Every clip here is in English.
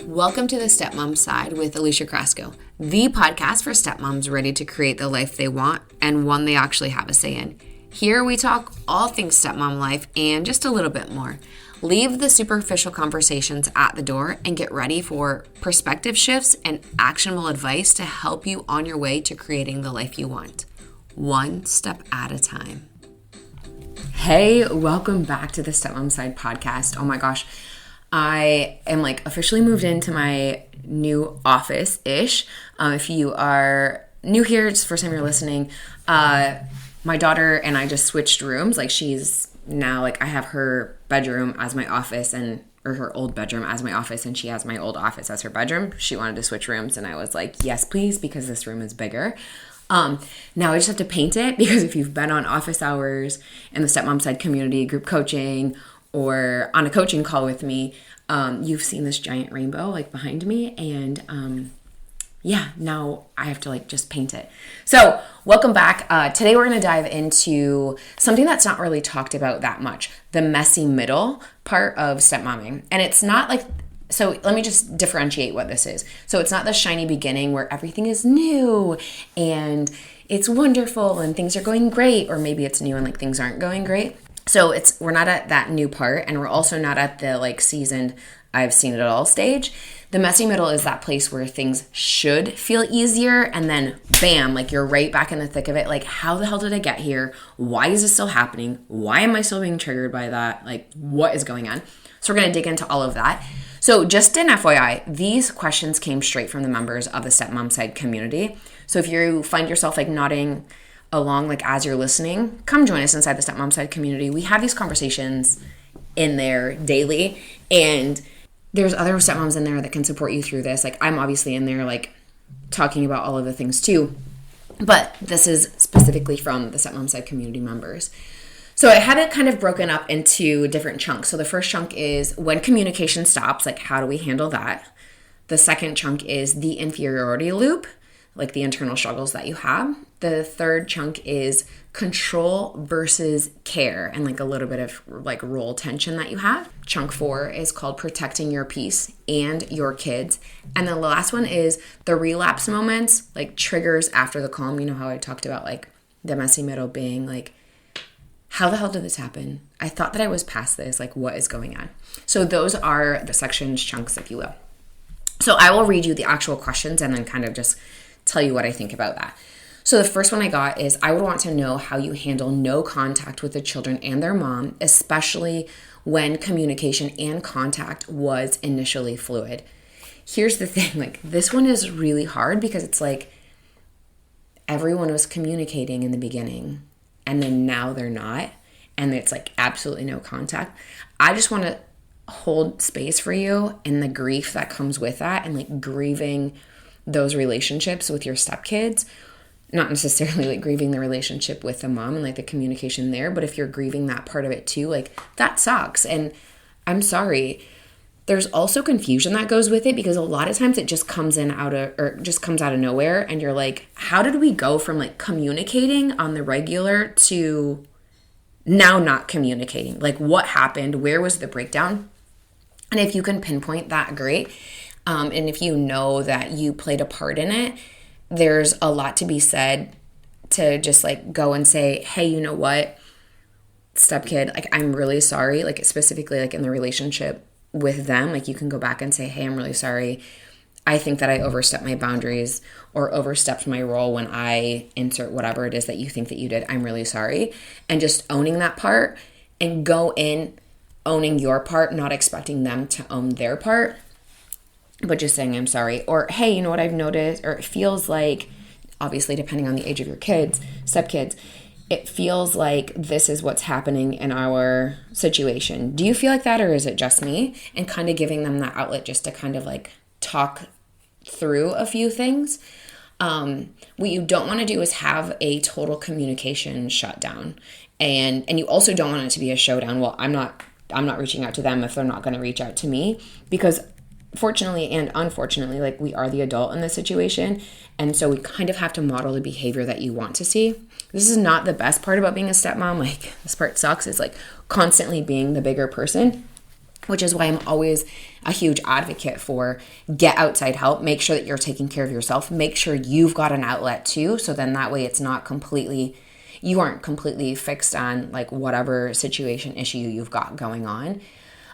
Welcome to the Stepmom Side with Alicia, the podcast for stepmoms ready to create the life they want and one they actually have a say in. Here we talk all things stepmom life and just a little bit more. Leave the superficial conversations at the door and get ready for perspective shifts and actionable advice to help you on your way to creating the life you want, one step at a time. Hey, welcome back to the Stepmom Side Podcast. Oh my gosh, I am officially moved into my new office-ish. If you are new here, it's the first time you're listening, my daughter and I just switched rooms. She's now, I have her bedroom as my office or her old bedroom as my office, and she has my old office as her bedroom. She wanted to switch rooms, and I was like, yes, please, because this room is bigger. Now I just have to paint it, because if you've been on office hours in the Stepmom Side community, group coaching, or on a coaching call with me, you've seen this giant rainbow behind me, and now I have to just paint it. So welcome back. Today we're going to dive into something that's not really talked about that much, the messy middle part of stepmomming. And it's not so let me just differentiate what this is. So it's not the shiny beginning where everything is new and it's wonderful and things are going great, or maybe it's new and things aren't going great. So we're not at that new part, and we're also not at the seasoned I've seen it all stage. The messy middle is that place where things should feel easier, and then bam, you're right back in the thick of it. How the hell did I get here? Why is this still happening? Why am I still being triggered by that? What is going on? So we're going to dig into all of that. So just an FYI, these questions came straight from the members of the Stepmom Side community. So if you find yourself nodding along as you're listening, come join us inside the Stepmom Side community. We have these conversations in there daily, and there's other stepmoms in there that can support you through this. I'm obviously in there talking about all of the things too, but this is specifically from the Stepmom Side community members. So I have it kind of broken up into different chunks. So the first chunk is when communication stops, how do we handle that? The second chunk is the inferiority loop, the internal struggles that you have. The third chunk is control versus care, and a little bit of role tension that you have. Chunk 4 is called protecting your peace and your kids. And then the last one is the relapse moments, triggers after the calm. You know how I talked about the messy middle being how the hell did this happen? I thought that I was past this. What is going on? So those are the sections, chunks, if you will. So I will read you the actual questions and then kind of just tell you what I think about that. So the first one I got is, I would want to know how you handle no contact with the children and their mom, especially when communication and contact was initially fluid. Here's the thing, this one is really hard because it's everyone was communicating in the beginning and then now they're not, and it's absolutely no contact. I just want to hold space for you and the grief that comes with that, and grieving those relationships with your stepkids. Not necessarily grieving the relationship with the mom and the communication there, but if you're grieving that part of it too, that sucks. And I'm sorry. There's also confusion that goes with it, because a lot of times it just comes out of nowhere, and you're how did we go from communicating on the regular to now not communicating? What happened? Where was the breakdown? And if you can pinpoint that, great. And if you know that you played a part in it, there's a lot to be said to just go and say, hey, you know what, stepkid, I'm really sorry, specifically in the relationship with them, you can go back and say, hey, I'm really sorry. I think that I overstepped my boundaries or overstepped my role when I insert whatever it is that you think that you did. I'm really sorry. And just owning that part, and go in owning your part, not expecting them to own their part, but just saying, I'm sorry. Or, hey, you know what I've noticed, or it feels obviously depending on the age of your kids, stepkids, it feels this is what's happening in our situation. Do you feel like that, or is it just me? And kind of giving them that outlet just to kind of talk through a few things. What you don't want to do is have a total communication shutdown. And you also don't want it to be a showdown. Well, I'm not reaching out to them if they're not going to reach out to me, because fortunately and unfortunately, we are the adult in this situation. And so we kind of have to model the behavior that you want to see. This is not the best part about being a stepmom. This part sucks. It's constantly being the bigger person. which is why I'm always a huge advocate for get outside help. Make sure that you're taking care of yourself. Make sure you've got an outlet too. So then that way it's not completely, you aren't completely fixed on like whatever situation issue you've got going on.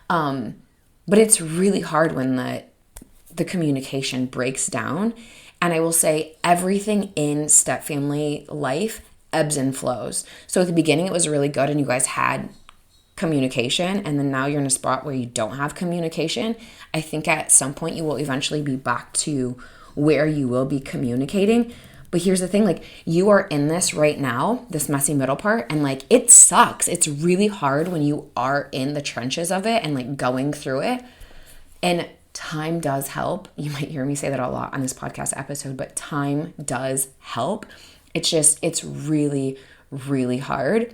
But it's really hard when the communication breaks down. And I will say everything in stepfamily life ebbs and flows. So at the beginning it was really good and you guys had communication, and then now you're in a spot where you don't have communication. I think at some point you will eventually be back to where you will be communicating. But here's the thing, like you are in this right now, this messy middle part, and like it sucks. It's really hard when you are in the trenches of it and like going through it. And time does help. You might hear me say that a lot on this podcast episode, but time does help. It's really, really hard.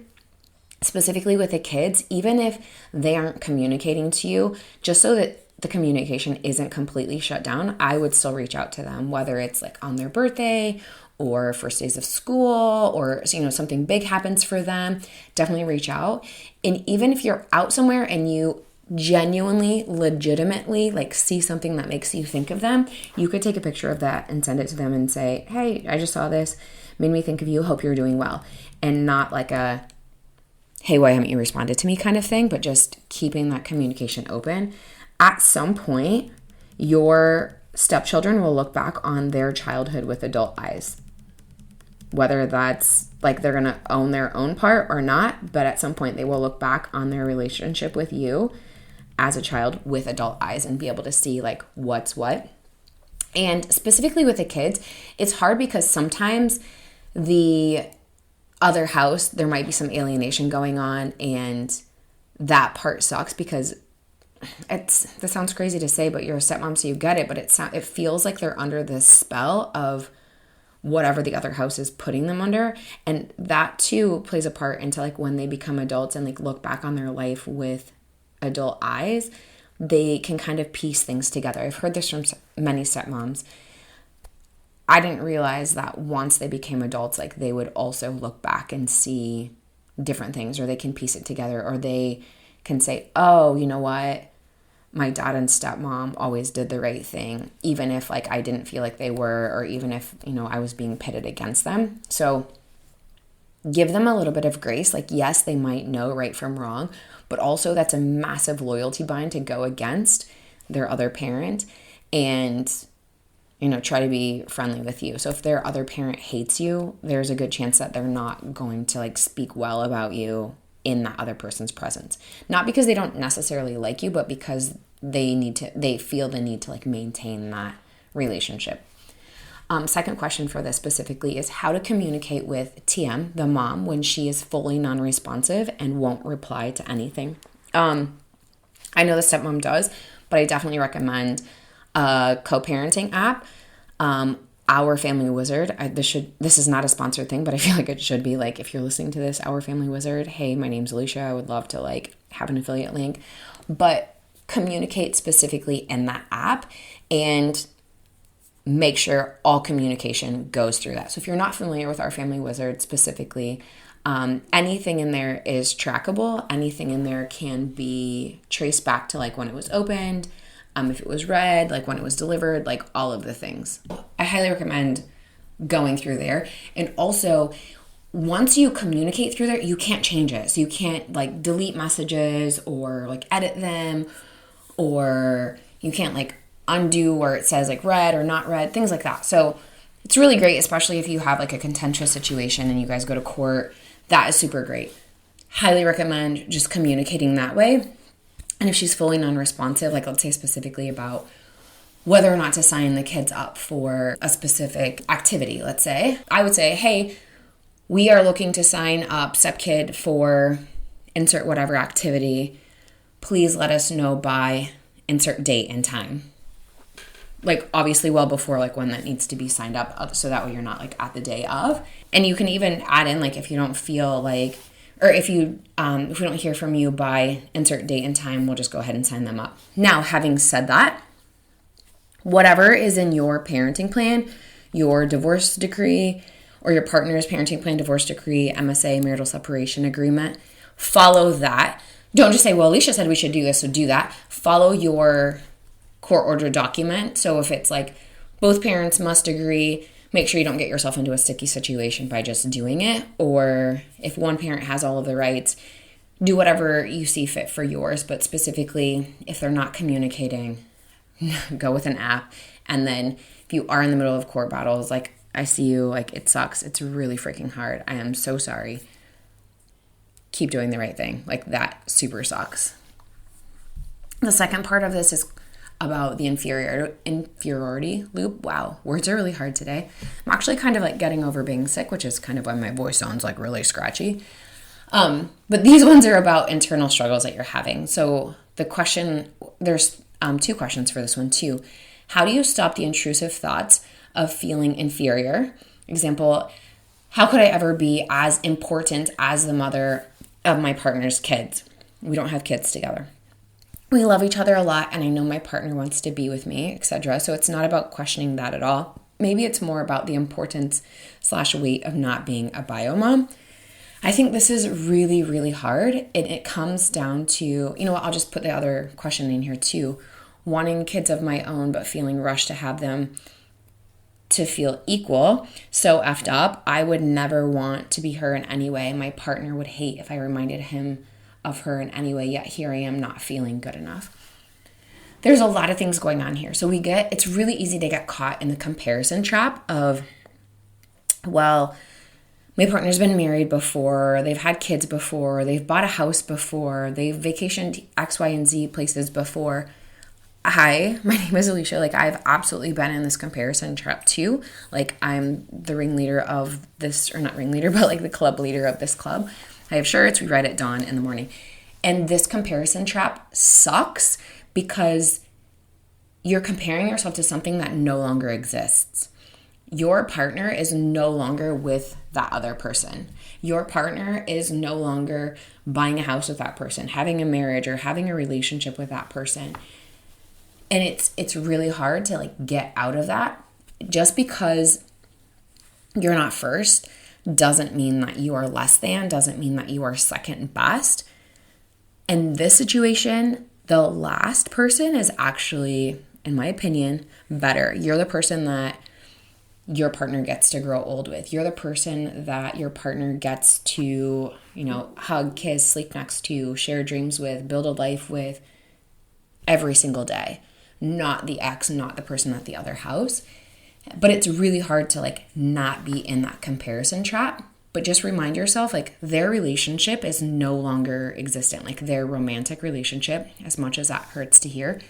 Specifically with the kids, even if they aren't communicating to you, just so that the communication isn't completely shut down, I would still reach out to them, whether it's like on their birthday or first days of school, or something big happens for them, definitely reach out. And even if you're out somewhere and you genuinely, legitimately like see something that makes you think of them, you could take a picture of that and send it to them and say, hey, I just saw this, made me think of you, hope you're doing well. And not like a, hey, why haven't you responded to me kind of thing, but just keeping that communication open. At some point, your stepchildren will look back on their childhood with adult eyes. Whether that's like they're going to own their own part or not, but at some point they will look back on their relationship with you as a child with adult eyes and be able to see like what's what. And specifically with the kids, it's hard because sometimes the other house, there might be some alienation going on, and that part sucks because this sounds crazy to say, but you're a stepmom, so you get it, but it feels like they're under this spell of whatever the other house is putting them under. And that too plays a part into like when they become adults and like look back on their life with adult eyes, they can kind of piece things together. I've heard this from many stepmoms. I didn't realize that once they became adults, like they would also look back and see different things, or they can piece it together, or they can say, oh, you know what? My dad and stepmom always did the right thing, even if like I didn't feel like they were, or even if, I was being pitted against them. So give them a little bit of grace. Like, yes, they might know right from wrong, but also that's a massive loyalty bind to go against their other parent and try to be friendly with you. So if their other parent hates you, there's a good chance that they're not going to like speak well about you in that other person's presence. Not because they don't necessarily like you, but because they feel the need to like maintain that relationship. Second question for this specifically is how to communicate with TM, the mom, when she is fully non-responsive and won't reply to anything. I know the stepmom does, but I definitely recommend a co-parenting app. Our Family Wizard, this is not a sponsored thing, but I feel like it should be. Like, if you're listening to this, Our Family Wizard, hey, my name's Alicia, I would love to like have an affiliate link, but communicate specifically in that app and make sure all communication goes through that. So if you're not familiar with Our Family Wizard specifically, anything in there is trackable. Anything in there can be traced back to like when it was opened, if it was read, like when it was delivered, like all of the things. I highly recommend going through there. And also, once you communicate through there, you can't change it. So you can't like delete messages or like edit them, or you can't like undo where it says like read or not read, things like that. So it's really great, especially if you have like a contentious situation and you guys go to court. That is super great. Highly recommend just communicating that way. And if she's fully non-responsive, like let's say specifically about whether or not to sign the kids up for a specific activity, let's say, I would say, hey, we are looking to sign up stepkid for insert whatever activity. Please let us know by insert date and time. Like obviously well before like when that needs to be signed up, so that way you're not like at the day of. And you can even add in like if you don't feel like, or if we don't hear from you by insert date and time, we'll just go ahead and sign them up. Now, having said that, whatever is in your parenting plan, your divorce decree, or your partner's parenting plan, divorce decree, MSA, marital separation agreement, follow that. don't just say, well, Alicia said we should do this, so do that. Follow your court order document. So if it's like both parents must agree, make sure you don't get yourself into a sticky situation by just doing it. Or if one parent has all of the rights, do whatever you see fit for yours. But specifically, if they're not communicating, go with an app. And then if you are in the middle of court battles, like, I see you, like, it sucks. It's really freaking hard. I am so sorry. Keep doing the right thing. Like, that super sucks. The second part of this is about the inferiority loop. Wow, words are really hard today. I'm actually kind of like getting over being sick, which is kind of why my voice sounds like really scratchy. But these ones are about internal struggles that you're having. So the question, there's 2 questions for this one too. How do you stop the intrusive thoughts of feeling inferior? Example, how could I ever be as important as the mother of my partner's kids? We don't have kids together. We love each other a lot, and I know my partner wants to be with me, etc. So it's not about questioning that at all. Maybe it's more about the importance / weight of not being a bio mom. I think this is really, really hard. And it comes down to, you know what, I'll just put the other question in here too. Wanting kids of my own, but feeling rushed to have them to feel equal. So effed up. I would never want to be her in any way. My partner would hate if I reminded him of her in any way, yet here I am not feeling good enough. There's a lot of things going on here. So it's really easy to get caught in the comparison trap of, well, my partner's been married before, they've had kids before, they've bought a house before, they've vacationed X, Y, and Z places before. Hi, my name is Alicia. Like, I've absolutely been in this comparison trap too. Like, I'm the ringleader of this, or not ringleader, but like the club leader of this club. I have shirts, we ride at dawn in the morning. And this comparison trap sucks because you're comparing yourself to something that no longer exists. Your partner is no longer with that other person. Your partner is no longer buying a house with that person, having a marriage, or having a relationship with that person. And it's really hard to like get out of that. Just because you're not first doesn't mean that you are less than, doesn't mean that you are second best. In this situation, the last person is actually, in my opinion, better. You're the person that your partner gets to grow old with. You're the person that your partner gets to, hug, kiss, sleep next to, share dreams with, build a life with every single day. Not the ex, not the person at the other house. But it's really hard to like not be in that comparison trap. But just remind yourself, like, their relationship is no longer existent. Like, their romantic relationship, as much as that hurts to hear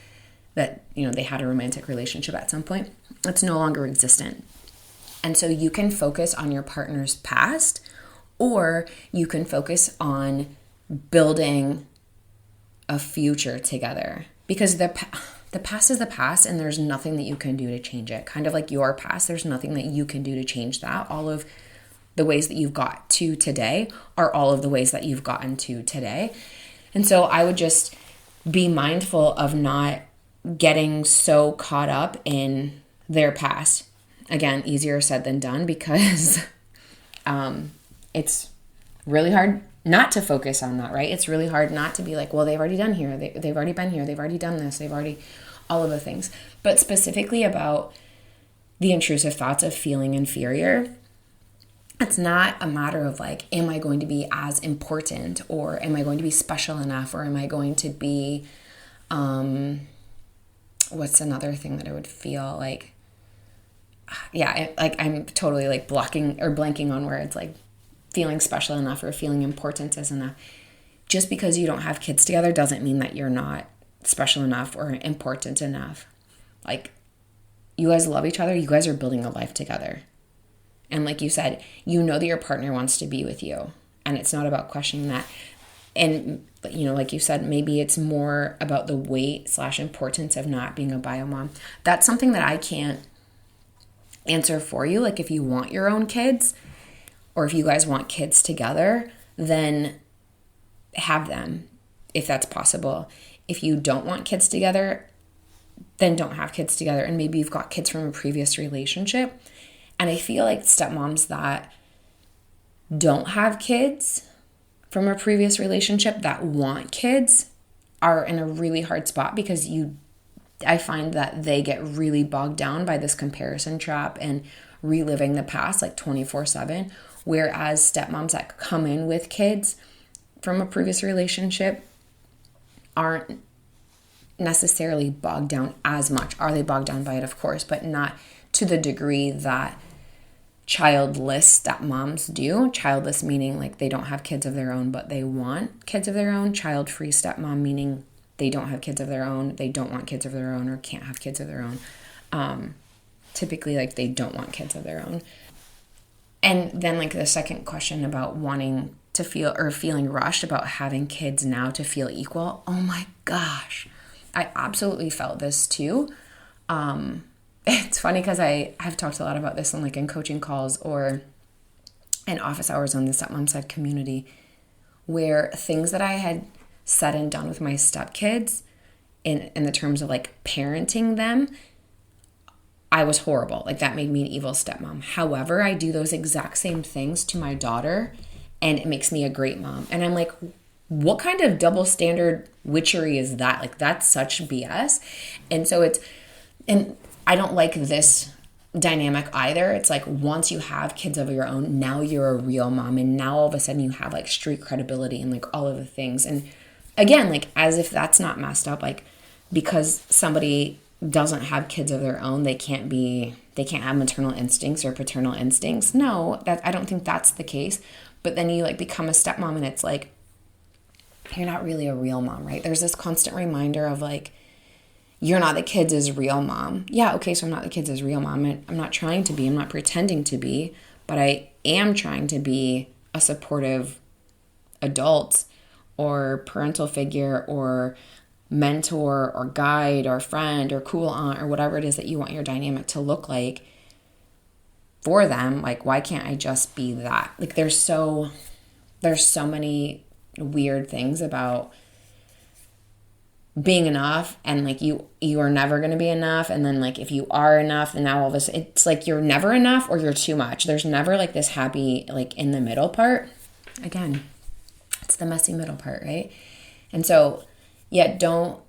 that, they had a romantic relationship at some point, it's no longer existent. And so you can focus on your partner's past, or you can focus on building a future together. Because the past is the past, and there's nothing that you can do to change it. Kind of like your past, there's nothing that you can do to change that. All of the ways that you've got to today are all of the ways that you've gotten to today. And so I would just be mindful of not getting so caught up in their past. Again, easier said than done, because it's really hard not to focus on that, right? It's really hard not to be like, well, they've already done here. They've already been here. They've already done this. They've already, all of the things. But specifically about the intrusive thoughts of feeling inferior, it's not a matter of like, am I going to be as important, or am I going to be special enough, or am I going to be, what's another thing that I would feel like, I'm totally like blocking or blanking on words, like feeling special enough or feeling important as enough. Just because you don't have kids together doesn't mean that you're not special enough or important enough. Like, you guys love each other. You guys are building a life together. And like you said, that your partner wants to be with you. And it's not about questioning that. And, like you said, maybe it's more about the weight / importance of not being a bio mom. That's something that I can't answer for you. Like, if you want your own kids, or if you guys want kids together, then have them, if that's possible. If you don't want kids together, then don't have kids together. And maybe you've got kids from a previous relationship. And I feel like stepmoms that don't have kids from a previous relationship that want kids are in a really hard spot because I find that they get really bogged down by this comparison trap and reliving the past like 24/7. Whereas stepmoms that come in with kids from a previous relationship aren't necessarily bogged down as much. Are they bogged down by it? Of course, but not to the degree that childless stepmoms do. Childless meaning like they don't have kids of their own, but they want kids of their own. Child-free stepmom meaning they don't have kids of their own, they don't want kids of their own, or can't have kids of their own. Typically, like, they don't want kids of their own. And then, like, the second question about wanting to feel or feeling rushed about having kids now to feel equal. Oh my gosh. I absolutely felt this too. It's funny because I've talked a lot about this in coaching calls or in office hours on the Stepmom Side community, where things that I had said and done with my stepkids in the terms of like parenting them, I was horrible. Like, that made me an evil stepmom. However, I do those exact same things to my daughter and it makes me a great mom. And I'm like, what kind of double standard witchery is that? Like, that's such BS. And so and I don't like this dynamic either. It's like, once you have kids of your own, now you're a real mom. And now all of a sudden you have like street credibility and like all of the things. And again, like, as if that's not messed up, like, because somebody doesn't have kids of their own, they can't have maternal instincts or paternal instincts. No, I don't think that's the case. But then you like become a stepmom and it's like, you're not really a real mom, right? There's this constant reminder of like, you're not the kids' real mom. Yeah, okay, so I'm not the kids' real mom. I'm not trying to be, I'm not pretending to be, but I am trying to be a supportive adult or parental figure or mentor or guide or friend or cool aunt or whatever it is that you want your dynamic to look like for them. Like, why can't I just be that? Like, there's so many weird things about being enough, and like you are never going to be enough, and then like if you are enough, and now all this, it's like you're never enough or you're too much. There's never like this happy like in the middle part. Again, it's the messy middle part, right? And so yeah, don't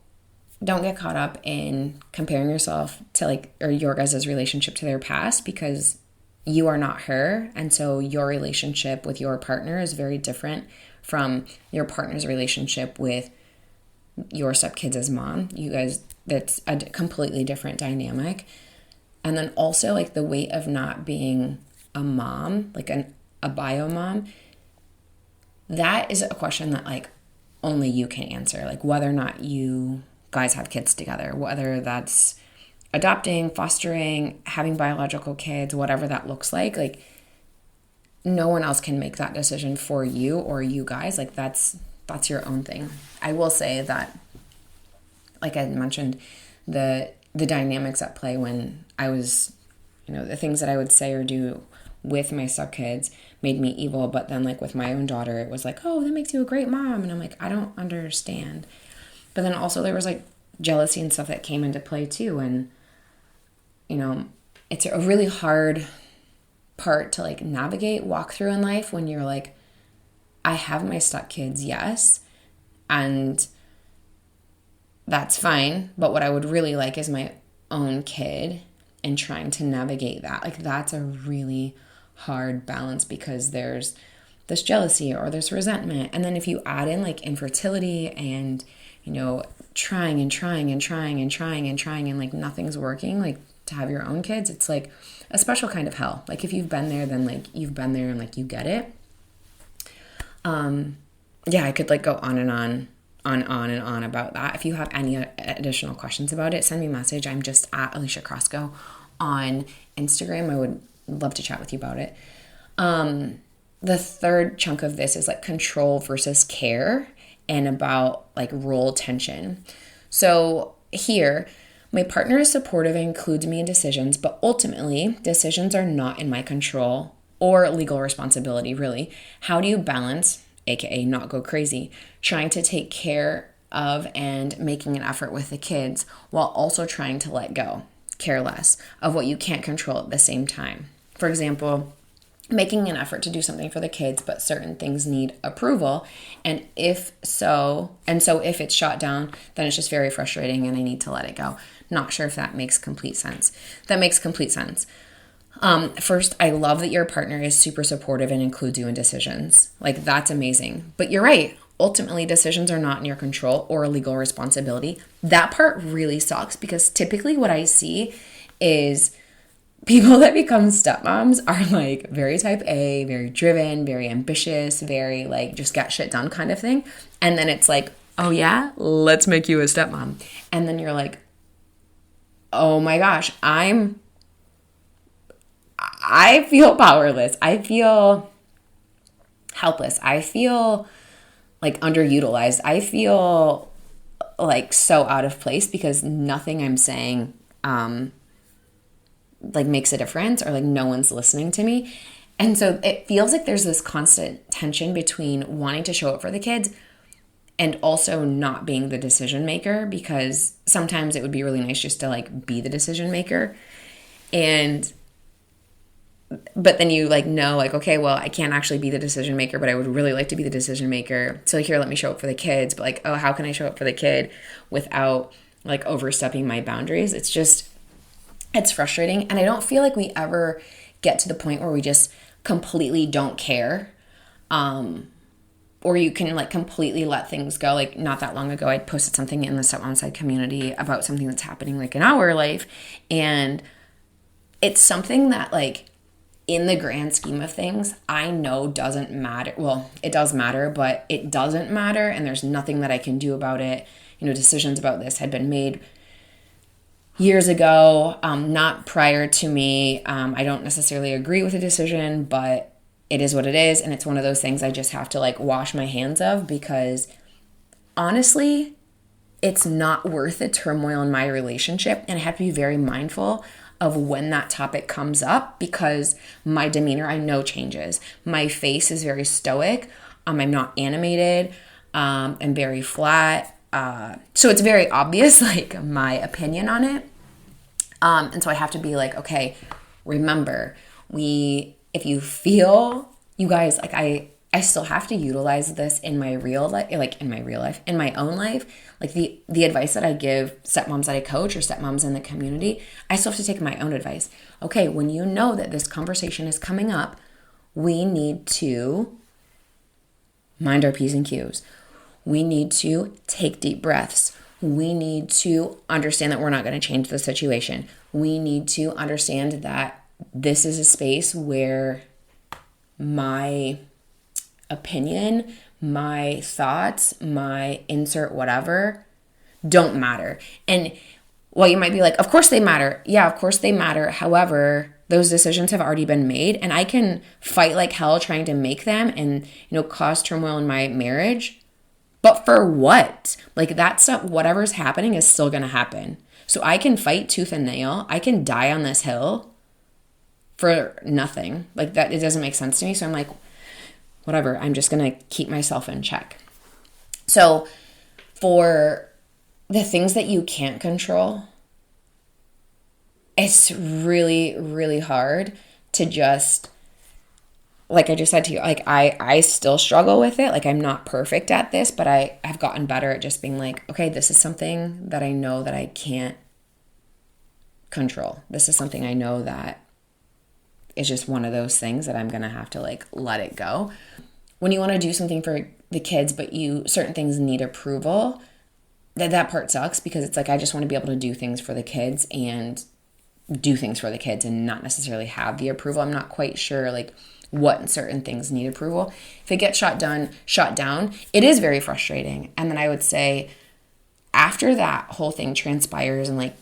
get caught up in comparing yourself to like, or your guys' relationship to their past, because you are not her. And so your relationship with your partner is very different from your partner's relationship with your stepkids as mom. You guys, that's a completely different dynamic. And then also like the weight of not being a mom, like a bio mom, that is a question that like only you can answer. Like, whether or not you guys have kids together, whether that's adopting, fostering, having biological kids, whatever that looks like no one else can make that decision for you or you guys. Like, that's your own thing. I will say that, like I mentioned, the dynamics at play when I was, the things that I would say or do with my stepkids made me evil. But then like with my own daughter, it was like, oh, that makes you a great mom. And I'm like, I don't understand. But then also there was like jealousy and stuff that came into play too. And, it's a really hard part to like navigate, walk through in life when you're like, I have my stepkids, yes, and that's fine, but what I would really like is my own kid, and trying to navigate that. Like, that's a really hard balance because there's this jealousy or this resentment. And then if you add in like infertility and, trying and like nothing's working, like to have your own kids, it's like a special kind of hell. Like, if you've been there, then like you've been there and like you get it. Yeah, I could like go on and on about that. If you have any additional questions about it, send me a message. I'm just at Alicia Crosco on Instagram. I would love to chat with you about it. The third chunk of this is like control versus care and about like role tension. So here, my partner is supportive and includes me in decisions, but ultimately decisions are not in my control or legal responsibility, really. How do you balance, aka not go crazy, trying to take care of and making an effort with the kids while also trying to let go, care less of what you can't control at the same time? For example, making an effort to do something for the kids, but certain things need approval. And if it's shot down, then it's just very frustrating and I need to let it go. Not sure if that makes complete sense. That makes complete sense. First, I love that your partner is super supportive and includes you in decisions. Like, that's amazing. But you're right. Ultimately, decisions are not in your control or a legal responsibility. That part really sucks because typically what I see is people that become stepmoms are like very type A, very driven, very ambitious, very like just get shit done kind of thing. And then it's like, oh yeah, let's make you a stepmom. And then you're like, oh my gosh, I feel powerless. I feel helpless. I feel like underutilized. I feel like so out of place because nothing I'm saying like makes a difference, or like no one's listening to me. And so it feels like there's this constant tension between wanting to show up for the kids and also not being the decision maker, because sometimes it would be really nice just to like be the decision maker. But then you like know like, okay, well, I can't actually be the decision maker, but I would really like to be the decision maker. So here, let me show up for the kids. But like, oh, how can I show up for the kid without like overstepping my boundaries? It's frustrating. And I don't feel like we ever get to the point where we just completely don't care. Or you can like completely let things go. Like not that long ago, I posted something in the Stepmom Side community about something that's happening like in our life. And it's something that like in the grand scheme of things, I know doesn't matter. Well, it does matter, but it doesn't matter. And there's nothing that I can do about it. You know, decisions about this had been made years ago, not prior to me. I don't necessarily agree with the decision, but it is what it is. And it's one of those things I just have to like wash my hands of, because honestly, it's not worth the turmoil in my relationship. And I have to be very mindful of when that topic comes up, because my demeanor, I know, changes. My face is very stoic. I'm not animated. I'm very flat. So it's very obvious, like my opinion on it. And so I have to be like, okay, remember, if you feel, you guys, like I still have to utilize this in my real life, in my own life. Like the advice that I give stepmoms that I coach or stepmoms in the community, I still have to take my own advice. Okay, when you know that this conversation is coming up, we need to mind our P's and Q's. We need to take deep breaths. We need to understand that we're not going to change the situation. We need to understand that this is a space where my opinion, my thoughts, my insert whatever don't matter. And while you might be like, of course they matter. Yeah, of course they matter. However, those decisions have already been made, and I can fight like hell trying to make them and, cause turmoil in my marriage. But for what? Like that stuff, whatever's happening is still going to happen. So I can fight tooth and nail. I can die on this hill for nothing. Like that, it doesn't make sense to me. So I'm like, whatever, I'm just going to keep myself in check. So for the things that you can't control, it's really, really hard to just, like I just said to you, like I still struggle with it. Like I'm not perfect at this, but I've gotten better at just being like, okay, this is something that I know that I can't control. This is something I know that is just one of those things that I'm going to have to like let it go. When you want to do something for the kids, but certain things need approval, that part sucks, because it's like, I just want to be able to do things for the kids and not necessarily have the approval. I'm not quite sure like what certain things need approval. If it gets shot down, it is very frustrating. And then I would say after that whole thing transpires and like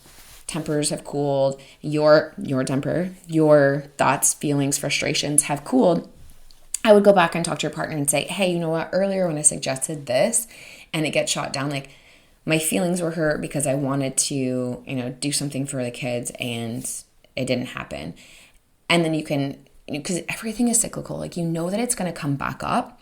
tempers have cooled, your temper, your thoughts, feelings, frustrations have cooled, I would go back and talk to your partner and say, hey, you know what, earlier when I suggested this and it gets shot down, like my feelings were hurt because I wanted to, do something for the kids and it didn't happen. And then you can, because everything is cyclical, like that it's going to come back up.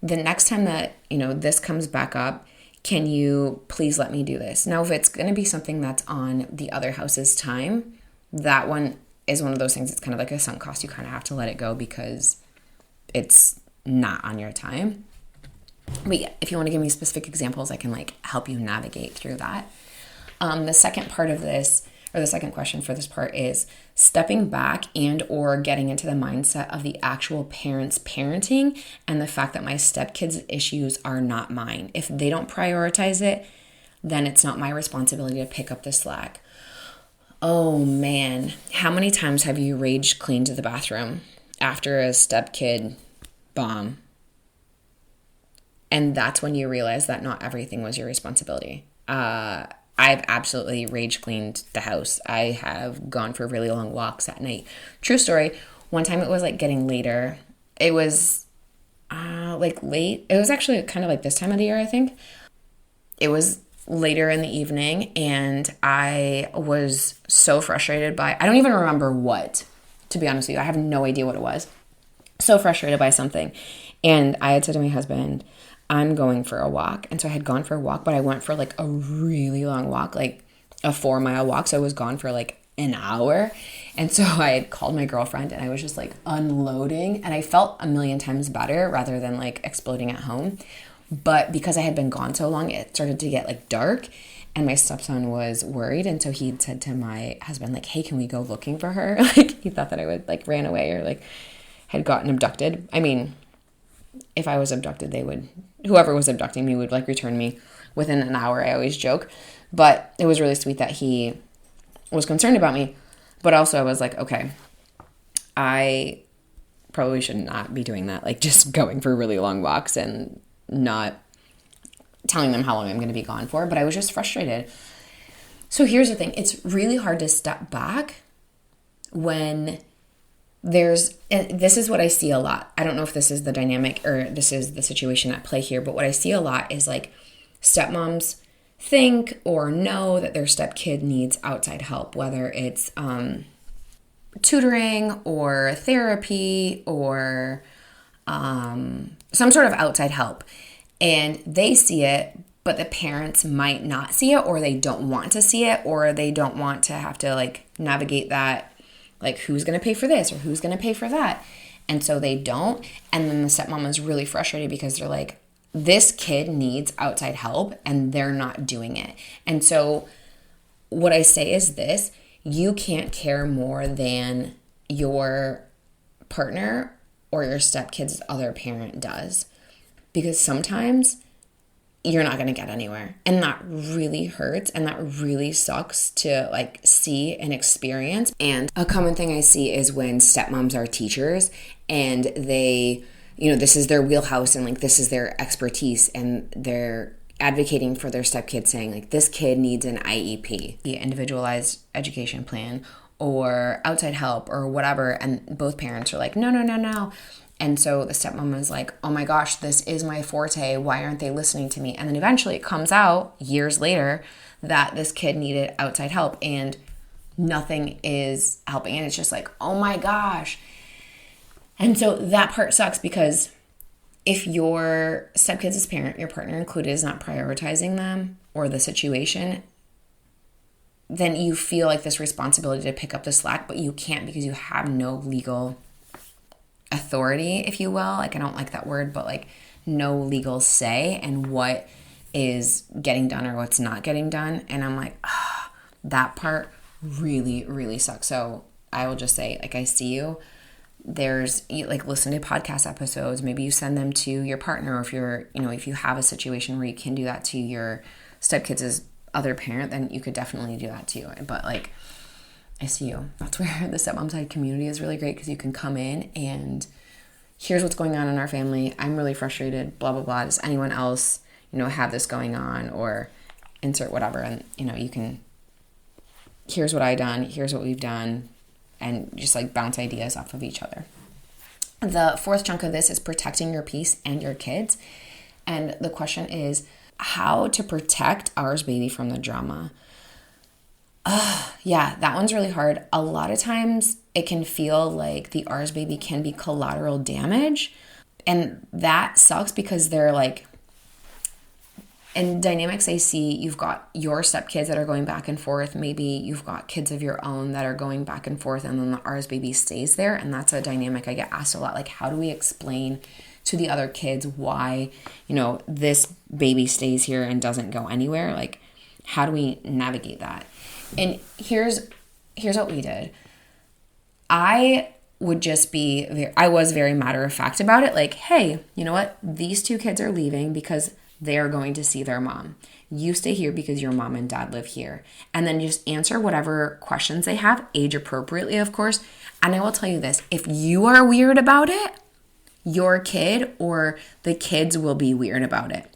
The next time that, this comes back up, can you please let me do this? Now, if it's going to be something that's on the other house's time, that one, is one of those things. It's kind of like a sunk cost. You kind of have to let it go because it's not on your time. But yeah, if you want to give me specific examples, I can like help you navigate through that. The second part of this, or the second question for this part, is stepping back and or getting into the mindset of the actual parents parenting and the fact that my stepkids' issues are not mine. If they don't prioritize it, then it's not my responsibility to pick up the slack. Oh man, how many times have you rage cleaned the bathroom after a stepkid bomb? And that's when you realize that not everything was your responsibility. I've absolutely rage cleaned the house. I have gone for really long walks at night. True story. One time it was like getting later. It was like late. It was actually kind of like this time of the year, I think. It was later in the evening and I was so frustrated by, I don't even remember what, to be honest with you. I have no idea what it was. So frustrated by something. And I had said to my husband, I'm going for a walk. And so I had gone for a walk, but I went for like a really long walk, like a 4-mile walk. So I was gone for like an hour. And so I had called my girlfriend and I was just like unloading. And I felt a million times better rather than like exploding at home. But because I had been gone so long, it started to get like dark and my stepson was worried. And so he said to my husband, like, hey, can we go looking for her? Like he thought that I would like ran away or like had gotten abducted. I mean, if I was abducted, whoever was abducting me would like return me within an hour. I always joke, but it was really sweet that he was concerned about me. But also I was like, okay, I probably should not be doing that. Like just going for really long walks and not telling them how long I'm going to be gone for. But I was just frustrated. So here's the thing. It's really hard to step back when and this is what I see a lot. I don't know if this is the dynamic or this is the situation at play here, but what I see a lot is like stepmoms think or know that their stepkid needs outside help, whether it's tutoring or therapy or some sort of outside help. And they see it, but the parents might not see it, or they don't want to see it, or they don't want to have to like navigate that. Like, who's going to pay for this or who's going to pay for that? And so they don't. And then the stepmom is really frustrated because they're like, this kid needs outside help and they're not doing it. And so what I say is this: you can't care more than your partner or your stepkid's other parent does. Because sometimes you're not going to get anywhere. And that really hurts and that really sucks to like see and experience. And a common thing I see is when stepmoms are teachers and they, this is their wheelhouse and like this is their expertise and they're advocating for their stepkid saying like this kid needs an IEP, the individualized education plan, or outside help or whatever. And both parents are like, no. And so the stepmom is like, oh my gosh, this is my forte. Why aren't they listening to me? And then eventually it comes out years later that this kid needed outside help and nothing is helping. And it's just like, oh my gosh. And so that part sucks because if your stepkid's parent, your partner included, is not prioritizing them or the situation, then you feel like this responsibility to pick up the slack, but you can't because you have no legal authority, if you will. Like, I don't like that word, but like no legal say in what is getting done or what's not getting done. And I'm like, that part really, really sucks. So I will just say, like, I see you. There's like, listen to podcast episodes. Maybe you send them to your partner, or if you're, if you have a situation where you can do that to your stepkids' other parent, then you could definitely do that too. But like, I see you. That's where the Stepmom Side community is really great because you can come in and here's what's going on in our family. I'm really frustrated, blah, blah, blah. Does anyone else, have this going on, or insert whatever. And, you can, here's what I done, here's what we've done, and just like bounce ideas off of each other. The fourth chunk of this is protecting your peace and your kids. And the question is how to protect ours baby from the drama. Yeah, that one's really hard. A lot of times it can feel like the ours baby can be collateral damage. And that sucks because they're like, in dynamics I see, you've got your stepkids that are going back and forth. Maybe you've got kids of your own that are going back and forth, and then the ours baby stays there. And that's a dynamic I get asked a lot. Like, how do we explain to the other kids why, this baby stays here and doesn't go anywhere? Like, how do we navigate that? And here's what we did. I was very matter of fact about it. Like, hey, you know what? These two kids are leaving because they are going to see their mom. You stay here because your mom and dad live here. And then just answer whatever questions they have, age appropriately, of course. And I will tell you this, if you are weird about it, your kid or the kids will be weird about it.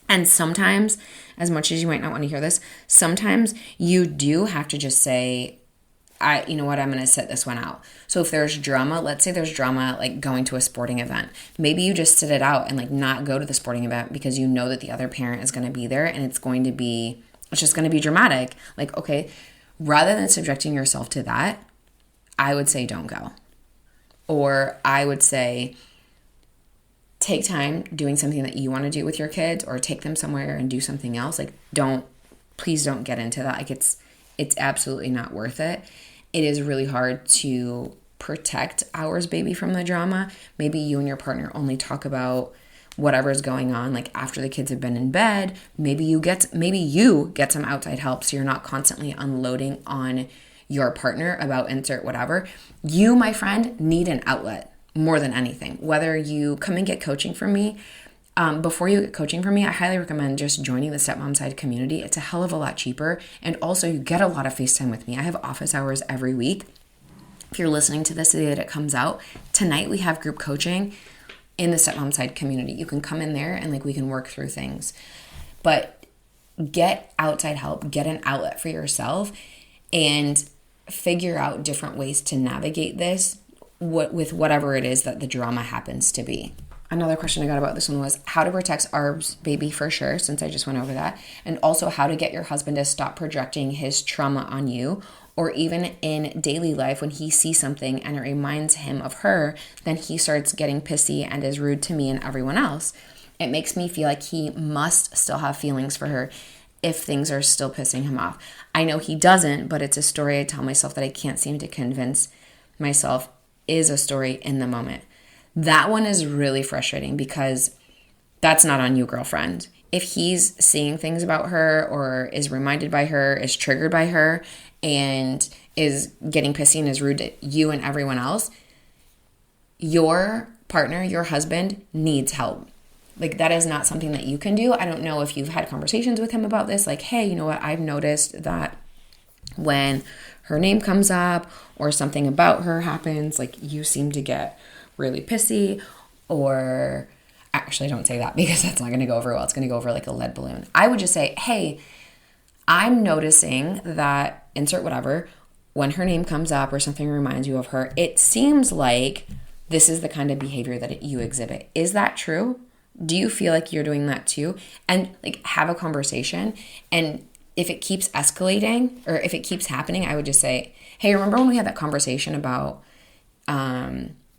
And sometimes, as much as you might not want to hear this, sometimes you do have to just say, you know what, I'm going to sit this one out. So if there's drama, let's say there's drama like going to a sporting event. Maybe you just sit it out and like not go to the sporting event because you know that the other parent is going to be there and it's just going to be dramatic. Like, okay, rather than subjecting yourself to that, I would say don't go. Or I would say take time doing something that you want to do with your kids, or take them somewhere and do something else. Like, please don't get into that. Like, it's absolutely not worth it. It is really hard to protect ours baby from the drama. Maybe you and your partner only talk about whatever's going on, like after the kids have been in bed. Maybe you get some outside help so you're not constantly unloading on your partner about insert whatever. You, my friend, need an outlet more than anything. Whether you come and get coaching from me, before you get coaching from me, I highly recommend just joining the Stepmom Side community. It's a hell of a lot cheaper. And also you get a lot of FaceTime with me. I have office hours every week. If you're listening to this the day that it comes out, tonight we have group coaching in the Stepmom Side community. You can come in there and like we can work through things. But get outside help, get an outlet for yourself, and figure out different ways to navigate this with whatever it is that the drama happens to be. Another question I got about this one was how to protect ours baby for sure, since I just went over that. And also how to get your husband to stop projecting his trauma on you, or even in daily life when he sees something and it reminds him of her, then he starts getting pissy and is rude to me and everyone else. It makes me feel like he must still have feelings for her if things are still pissing him off. I know he doesn't, but it's a story I tell myself that I can't seem to convince myself is a story in the moment. That one is really frustrating because that's not on you, girlfriend. If he's seeing things about her or is reminded by her, is triggered by her, and is getting pissy and is rude to you and everyone else, your partner, your husband needs help. Like, that is not something that you can do. I don't know if you've had conversations with him about this. Like, hey, you know what? I've noticed that when her name comes up or something about her happens, like you seem to get really pissy, or actually don't say that because that's not going to go over well. It's going to go over like a lead balloon. I would just say, hey, I'm noticing that insert whatever, when her name comes up or something reminds you of her, it seems like this is the kind of behavior that you exhibit. Is that true? Do you feel like you're doing that too? And like have a conversation. And if it keeps escalating or if it keeps happening, I would just say, hey, remember when we had that conversation about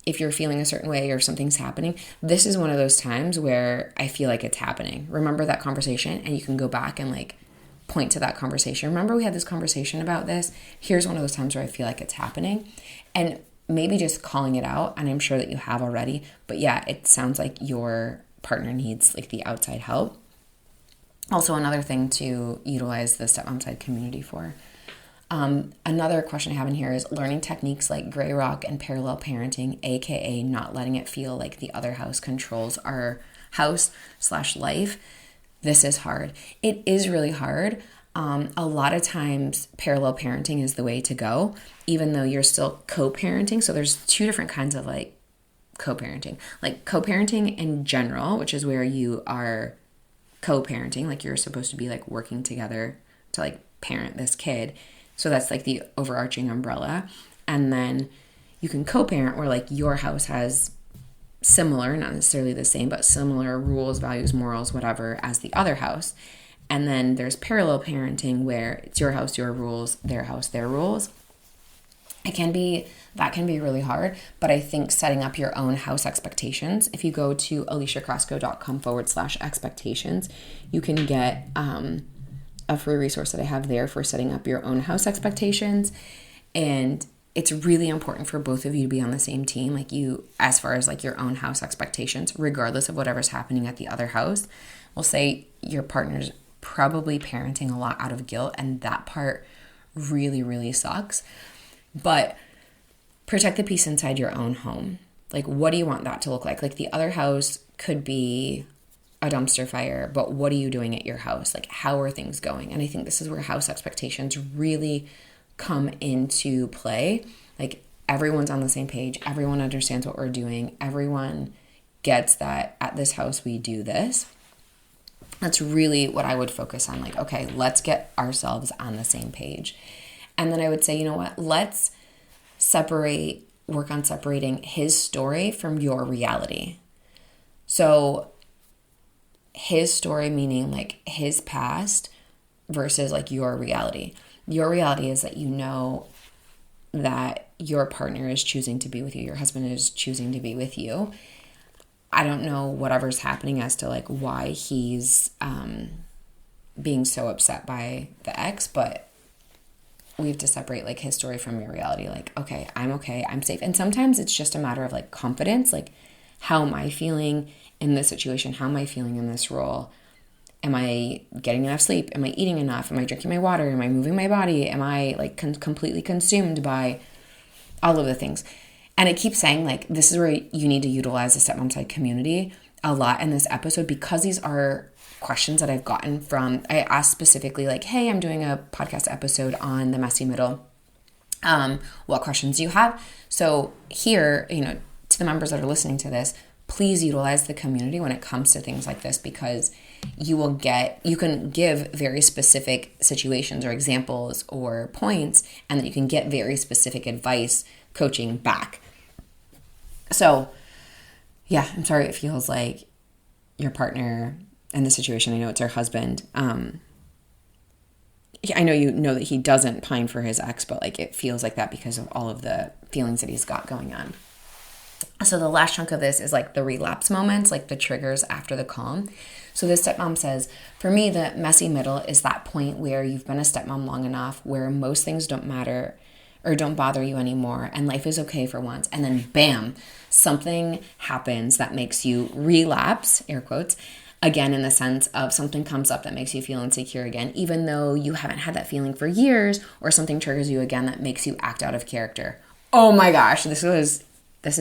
if you're feeling a certain way or something's happening? This is one of those times where I feel like it's happening. Remember that conversation, and you can go back and like point to that conversation. Remember we had this conversation about this? Here's one of those times where I feel like it's happening. And maybe just calling it out, and I'm sure that you have already. But yeah, it sounds like your partner needs like the outside help. Also, another thing to utilize the Stepmom Side community for. Another question I have in here is learning techniques like gray rock and parallel parenting, aka not letting it feel like the other house controls our house/life. This is hard. It is really hard. A lot of times parallel parenting is the way to go, even though you're still co-parenting. So there's two different kinds of like co-parenting. Like co-parenting in general, which is where you are co-parenting, like you're supposed to be like working together to like parent this kid. So that's like the overarching umbrella. And then you can co-parent where like your house has similar, not necessarily the same, but similar rules, values, morals, whatever as the other house. And then there's parallel parenting where it's your house, your rules, their house, their rules. that can be really hard. But I think setting up your own house expectations, if you go to aliciacrasco.com/expectations, you can get a free resource that I have there for setting up your own house expectations. And it's really important for both of you to be on the same team, like you, as far as like your own house expectations, regardless of whatever's happening at the other house. We'll say your partner's probably parenting a lot out of guilt, and that part really, really sucks. But protect the peace inside your own home. Like, what do you want that to look like? Like, the other house could be a dumpster fire, but what are you doing at your house? Like, how are things going? And I think this is where house expectations really come into play. Like, everyone's on the same page. Everyone understands what we're doing. Everyone gets that at this house we do this. That's really what I would focus on. Like, okay, let's get ourselves on the same page. And then I would say, you know what? Let's work on separating his story from your reality. So his story meaning like his past versus like your reality. Your reality is that you know that your partner is choosing to be with you. Your husband is choosing to be with you. I don't know whatever's happening as to like why he's being so upset by the ex, but we have to separate like his story from your reality. Like, okay, I'm safe. And sometimes it's just a matter of like confidence. Like, how am I feeling in this situation? How am I feeling in this role? Am I getting enough sleep? Am I eating enough? Am I drinking my water? Am I moving my body? Am I like completely consumed by all of the things? And I keep saying like, this is where you need to utilize the Stepmom Side community a lot in this episode, because these are questions that I've gotten from, I asked specifically like, hey, I'm doing a podcast episode on the messy middle. What questions do you have? So here, to the members that are listening to this, please utilize the community when it comes to things like this, because you can give very specific situations or examples or points, and then you can get very specific advice, coaching back. So yeah, I'm sorry it feels like your partner in this situation, I know it's her husband. I know you know that he doesn't pine for his ex, but like it feels like that because of all of the feelings that he's got going on. So the last chunk of this is like the relapse moments, like the triggers after the calm. So this stepmom says, for me, the messy middle is that point where you've been a stepmom long enough where most things don't matter or don't bother you anymore, and life is okay for once. And then bam, something happens that makes you relapse, air quotes, again, in the sense of something comes up that makes you feel insecure again, even though you haven't had that feeling for years, or something triggers you again that makes you act out of character. Oh my gosh, this has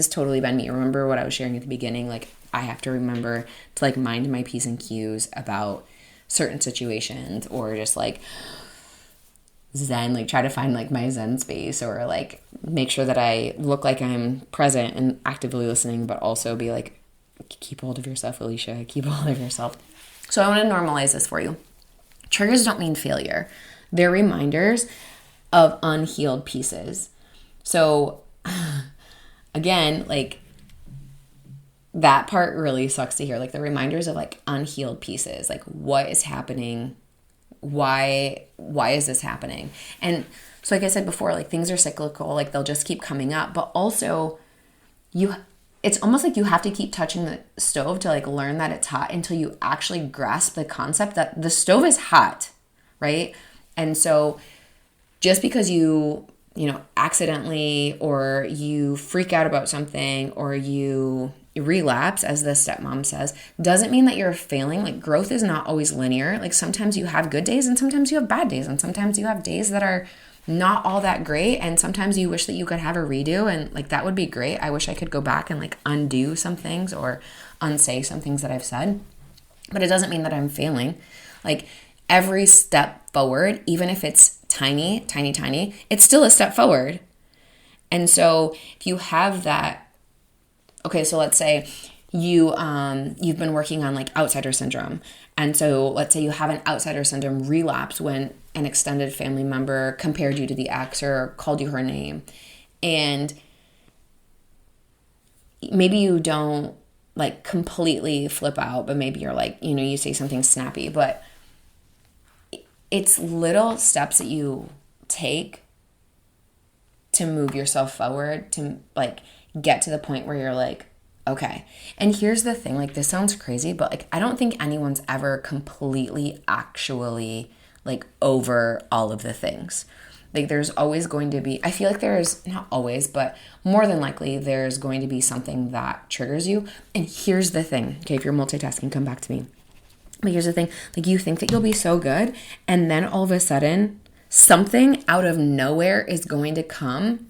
totally been me. Remember what I was sharing at the beginning? Like, I have to remember to like mind my P's and Q's about certain situations, or just like zen, like try to find like my zen space, or like make sure that I look like I'm present and actively listening, but also be like, keep hold of yourself, Alicia, keep hold of yourself. So I want to normalize this for you. Triggers don't mean failure. They're reminders of unhealed pieces. So again, like that part really sucks to hear, like the reminders of like unhealed pieces, like what is happening? Why is this happening? And so like I said before, like things are cyclical, like they'll just keep coming up, but also it's almost like you have to keep touching the stove to like learn that it's hot until you actually grasp the concept that the stove is hot, right? And so just because you accidentally, or you freak out about something, or you relapse, as the stepmom says, doesn't mean that you're failing. Like, growth is not always linear. Like, sometimes you have good days and sometimes you have bad days, and sometimes you have days that are not all that great, and sometimes you wish that you could have a redo, and like that would be great. I wish I could go back and like undo some things or unsay some things that I've said, but it doesn't mean that I'm failing. Like, every step forward, even if it's tiny, it's still a step forward. And so if you have that, okay, so let's say you've been working on like outsider syndrome. And so let's say you have an outsider syndrome relapse when an extended family member compared you to the ex or called you her name. And maybe you don't like completely flip out, but maybe you're like, you say something snappy, but it's little steps that you take to move yourself forward, to like get to the point where you're like, okay. And here's the thing, like this sounds crazy, but like I don't think anyone's ever completely actually like over all of the things. Like there's always going to be, I feel like there's, not always, but more than likely there's going to be something that triggers you. And here's the thing, okay, if you're multitasking, come back to me. But here's the thing, like you think that you'll be so good, and then all of a sudden something out of nowhere is going to come,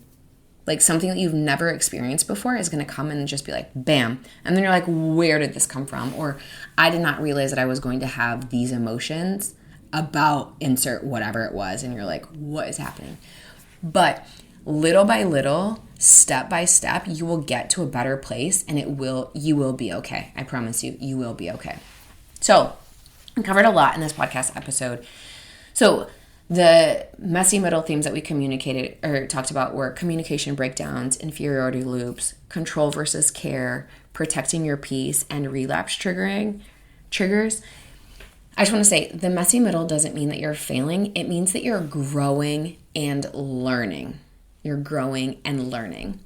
like something that you've never experienced before is going to come and just be like, bam. And then you're like, where did this come from? Or I did not realize that I was going to have these emotions about insert whatever it was. And you're like, what is happening? But little by little, step by step, you will get to a better place, and you will be okay. I promise you, you will be okay. So I covered a lot in this podcast episode. So the messy middle themes that we communicated or talked about were communication breakdowns, inferiority loops, control versus care, protecting your peace, and relapse triggers. I just want to say the messy middle doesn't mean that you're failing. It means that you're growing and learning. You're growing and learning.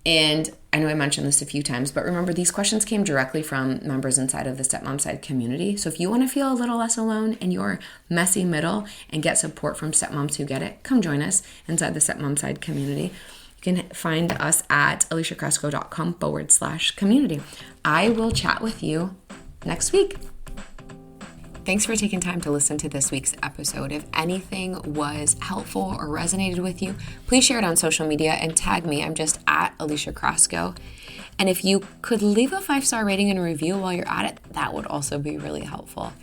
And I know I mentioned this a few times, but remember, these questions came directly from members inside of the Stepmom Side community. So if you want to feel a little less alone in your messy middle and get support from stepmoms who get it, come join us inside the Stepmom Side community. You can find us at aliciacrasco.com/community. I will chat with you next week. Thanks for taking time to listen to this week's episode. If anything was helpful or resonated with you, please share it on social media and tag me. I'm just at Alicia Crasco. And if you could leave a 5-star rating and review while you're at it, that would also be really helpful.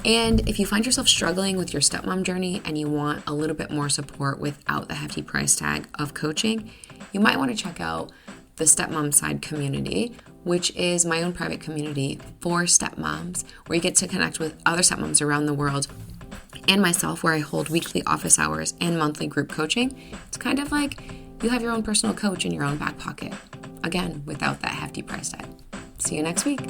And if you find yourself struggling with your stepmom journey and you want a little bit more support without the hefty price tag of coaching, you might want to check out the Stepmom Side community, which is my own private community for stepmoms, where you get to connect with other stepmoms around the world and myself, where I hold weekly office hours and monthly group coaching. It's kind of like you have your own personal coach in your own back pocket. Again, without that hefty price tag. See you next week.